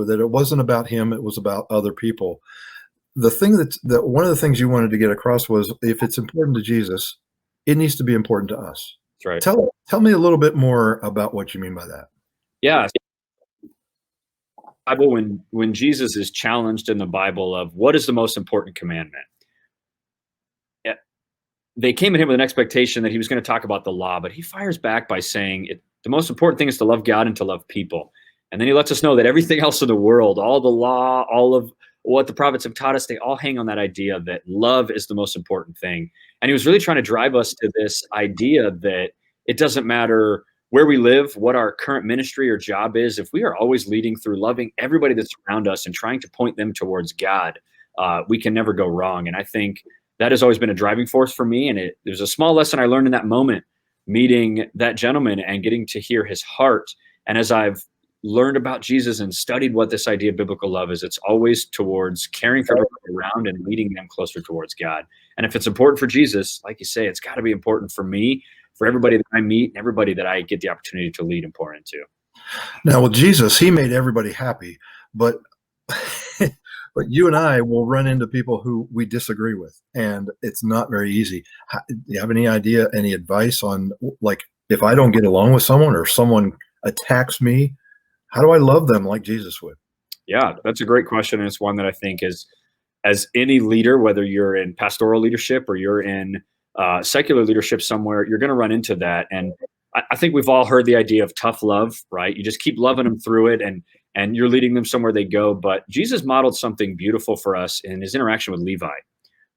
that it wasn't about him, it was about other people. The thing that one of the things you wanted to get across was if it's important to Jesus, it needs to be important to us. That's right. Tell me a little bit more about what you mean by that. Yeah. Bible, when Jesus is challenged in the Bible of what is the most important commandment, they came at him with an expectation that he was going to talk about the law, but he fires back by saying the most important thing is to love God and to love people. And then he lets us know that everything else in the world, all the law, all of what the prophets have taught us, they all hang on that idea that love is the most important thing. And he was really trying to drive us to this idea that it doesn't matter where we live, what our current ministry or job is, if we are always leading through loving everybody that's around us and trying to point them towards God, we can never go wrong. And I think that has always been a driving force for me. And there's a small lesson I learned in that moment, meeting that gentleman and getting to hear his heart. And as I've learned about Jesus and studied what this idea of biblical love is, it's always towards caring for everybody around and leading them closer towards God. And if it's important for Jesus, like you say, it's got to be important for me, for everybody that I meet, and everybody that I get the opportunity to lead and pour into. Now, with Jesus, he made everybody happy, but but you and I will run into people who we disagree with, and it's not very easy. Do you have any idea, any advice on, like, if I don't get along with someone or someone attacks me, how do I love them like Jesus would? Yeah, that's a great question. And it's one that I think is, as any leader, whether you're in pastoral leadership or you're in secular leadership somewhere, you're going to run into that. And I think we've all heard the idea of tough love, right? You just keep loving them through it, and you're leading them somewhere they go. But Jesus modeled something beautiful for us in his interaction with Levi,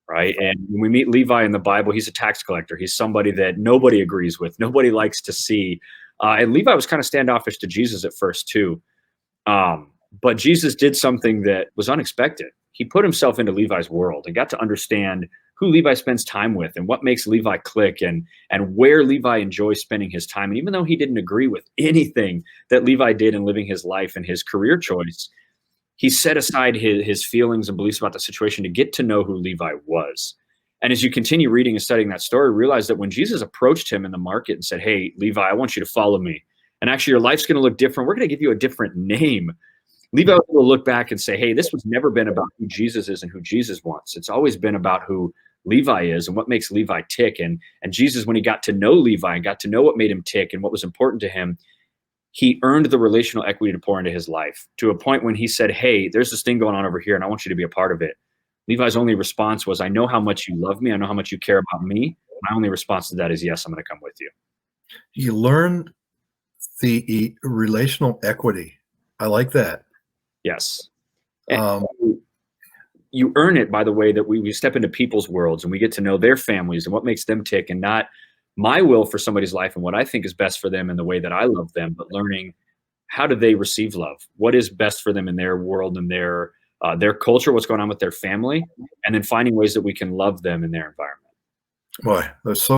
right? And when we meet Levi in the Bible, he's a tax collector. He's somebody that nobody agrees with, nobody likes to see. And Levi was kind of standoffish to Jesus at first too. But Jesus did something that was unexpected. He put himself into Levi's world and got to understand who Levi spends time with and what makes Levi click and where Levi enjoys spending his time. And even though he didn't agree with anything that Levi did in living his life and his career choice, he set aside his feelings and beliefs about the situation to get to know who Levi was. And as you continue reading and studying that story, realize that when Jesus approached him in the market and said, "Hey, Levi, I want you to follow me. And actually your life's going to look different. We're going to give you a different name." Levi will look back and say, "Hey, this was never been about who Jesus is and who Jesus wants. It's always been about who Levi is and what makes Levi tick." And Jesus, when he got to know Levi and got to know what made him tick and what was important to him, he earned the relational equity to pour into his life to a point when he said, "Hey, there's this thing going on over here and I want you to be a part of it." Levi's only response was, "I know how much you love me. I know how much you care about me. My only response to that is, yes, I'm going to come with you." You learn the relational equity. I like that. Yes. And you earn it by the way that we step into people's worlds and we get to know their families and what makes them tick, and not my will for somebody's life and what I think is best for them in the way that I love them, but learning how do they receive love? What is best for them in their world and their culture, what's going on with their family, and then finding ways that we can love them in their environment. Boy, that's so